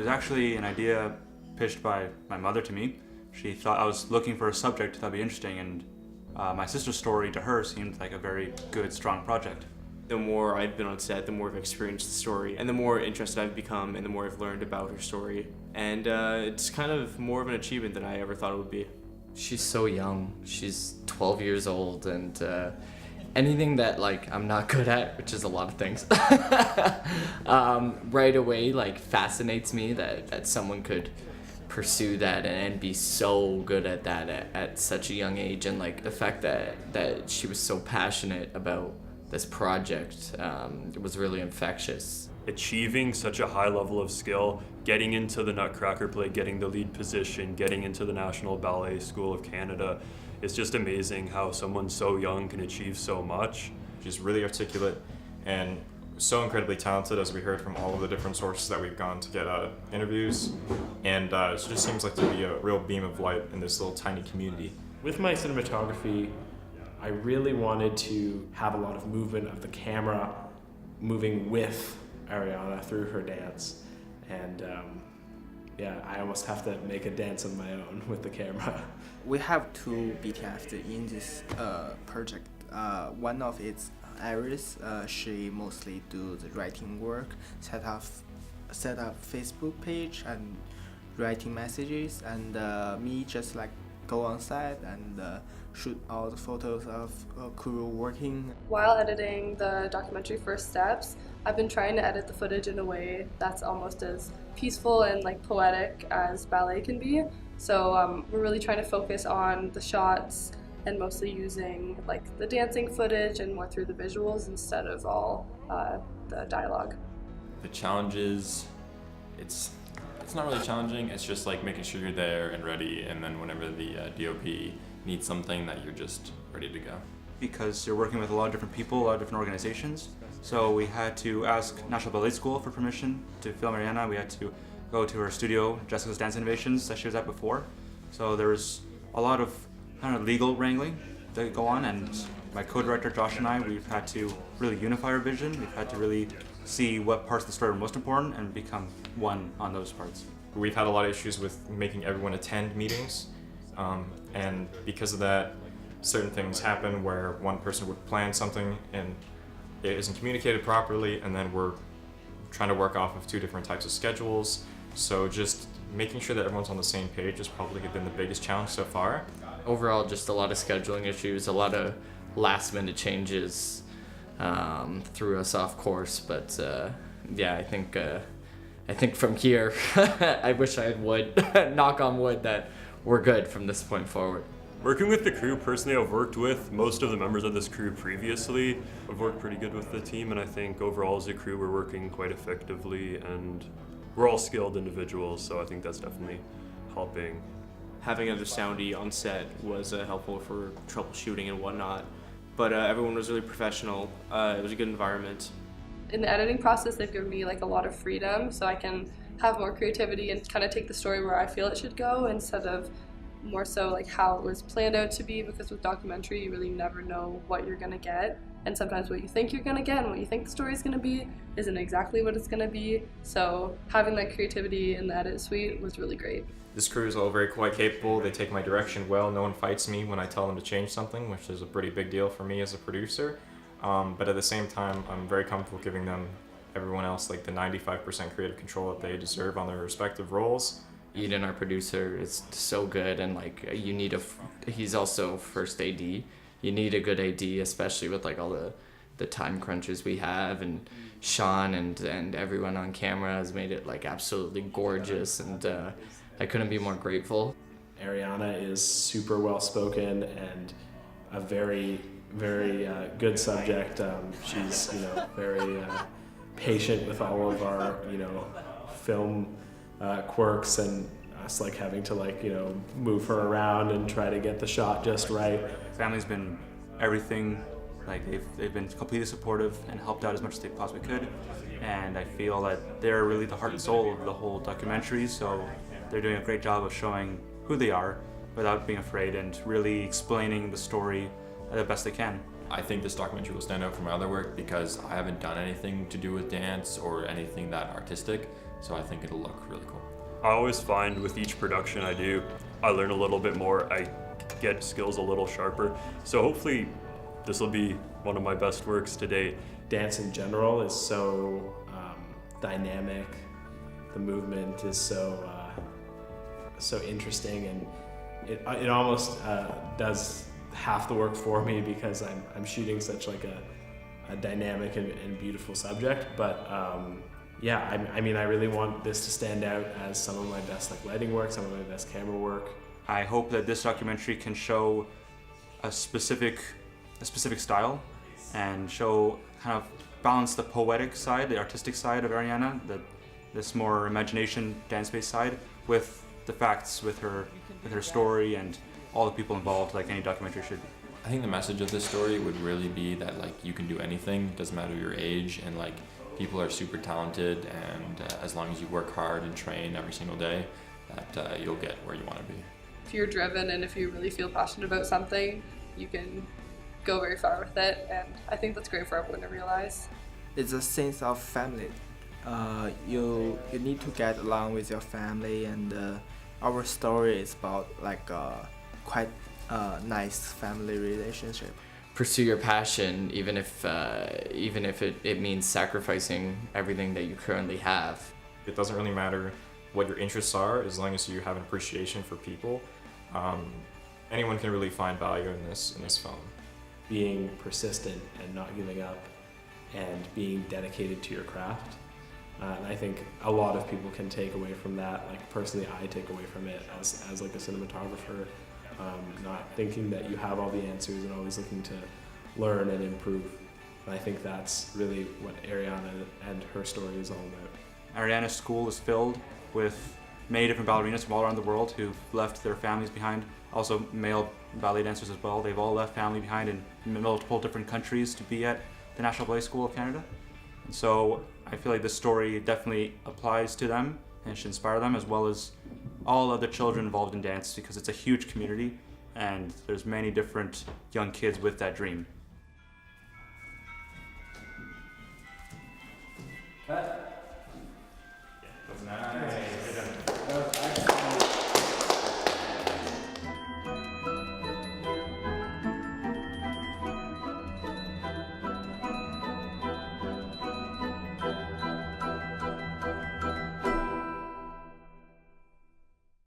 was actually an idea pitched by my mother to me. She thought I was looking for a subject that'd be interesting, and my sister's story to her seemed like a very good, strong project. The more I've been on set, the more I've experienced the story, and the more interested I've become, and the more I've learned about her story. And it's kind of more of an achievement than I ever thought it would be. She's so young. She's 12 years old, and anything that like I'm not good at, which is a lot of things, right away like fascinates me that someone could pursue that and be so good at that at such a young age, and like the fact that she was so passionate about this project, it was really infectious. Achieving such a high level of skill, getting into the Nutcracker play, getting the lead position, getting into the National Ballet School of Canada, it's just amazing how someone so young can achieve so much. She's really articulate and so incredibly talented, as we heard from all of the different sources that we've gone to get interviews, and it just seems like to be a real beam of light in this little tiny community. With my cinematography, I really wanted to have a lot of movement of the camera moving with Ariana through her dance, and I almost have to make a dance of my own with the camera. We have two BTS in this project. One of it's Iris. She mostly do the writing work, set up Facebook page and writing messages, and me just like go on set and shoot all the photos of crew working. While editing the documentary First Steps, I've been trying to edit the footage in a way that's almost as peaceful and like poetic as ballet can be. So we're really trying to focus on the shots and mostly using like the dancing footage and more through the visuals instead of all the dialogue. The challenges, it's not really challenging, it's just like making sure you're there and ready, and then whenever the DOP needs something, that you're just ready to go. Because you're working with a lot of different people, a lot of different organizations. So we had to ask National Ballet School for permission to film Ariana. We had to go to her studio, Jessica's Dance Innovations, that she was at before. So there was a lot of kind of legal wrangling that go on, and my co-director Josh and I, we've had to really unify our vision. We've had to really see what parts of the story are most important and become one on those parts. We've had a lot of issues with making everyone attend meetings, and because of that, certain things happen where one person would plan something and it isn't communicated properly, and then we're trying to work off of two different types of schedules. So just making sure that everyone's on the same page has probably been the biggest challenge so far. Overall, just a lot of scheduling issues, a lot of last minute changes threw us off course, but I think from here, I wish I had wood, knock on wood, that we're good from this point forward. Working with the crew, personally, I've worked with most of the members of this crew previously. I've worked pretty good with the team, and I think overall as a crew we're working quite effectively, and we're all skilled individuals, so I think that's definitely helping. Having another soundy on set was helpful for troubleshooting and whatnot, but everyone was really professional. It was a good environment. In the editing process, they've given me like a lot of freedom, so I can have more creativity and kind of take the story where I feel it should go instead of more so like how it was planned out to be, because with documentary you really never know what you're gonna get, and sometimes what you think you're gonna get and what you think the story is gonna be isn't exactly what it's gonna be. So having that creativity in the edit suite was really great. This crew is all very quite capable. They take my direction well. No one fights me when I tell them to change something, which is a pretty big deal for me as a producer. But at the same time, I'm very comfortable giving them, everyone else, like the 95% creative control that they deserve on their respective roles. Eden, our producer, is so good, and like he's also first AD. You need a good AD, especially with like all the time crunches we have, and Sean and everyone on camera has made it like absolutely gorgeous, and I couldn't be more grateful. Ariana is super well spoken and a very, very good subject. She's very patient with all of our film quirks, and us like having to move her around and try to get the shot just right. Family's been everything. Like they've been completely supportive and helped out as much as they possibly could, and I feel that they're really the heart and soul of the whole documentary. So they're doing a great job of showing who they are without being afraid, and really explaining the story the best they can. I think this documentary will stand out from my other work because I haven't done anything to do with dance or anything that artistic. So I think it'll look really cool. I always find with each production I do, I learn a little bit more. I get skills a little sharper. So hopefully this will be one of my best works to date. Dance in general is so dynamic. The movement is so interesting, and it almost does half the work for me because I'm shooting such like a dynamic and beautiful subject. But I mean, I really want this to stand out as some of my best like lighting work, some of my best camera work. I hope that this documentary can show a specific style and show kind of balance the poetic side, the artistic side of Ariana, this more imagination dance-based side with the facts, with her story and all the people involved, like any documentary should be. I think the message of this story would really be that like you can do anything, doesn't matter your age, and like people are super talented, and as long as you work hard and train every single day, that you'll get where you want to be. If you're driven and if you really feel passionate about something, you can go very far with it, and I think that's great for everyone to realize. It's a sense of family. You need to get along with your family, and our story is about like quite nice family relationship. Pursue your passion, even if it means sacrificing everything that you currently have. It doesn't really matter what your interests are, as long as you have an appreciation for people. Anyone can really find value in this film. Being persistent and not giving up, and being dedicated to your craft. And I think a lot of people can take away from that. Like personally, I take away from it as like a cinematographer, not thinking that you have all the answers and always looking to learn and improve. And I think that's really what Ariana and her story is all about. Ariana's school is filled with many different ballerinas from all around the world who've left their families behind. Also male ballet dancers as well. They've all left family behind in multiple different countries to be at the National Ballet School of Canada. And so I feel like this story definitely applies to them and should inspire them, as well as all other children involved in dance, because it's a huge community and there's many different young kids with that dream.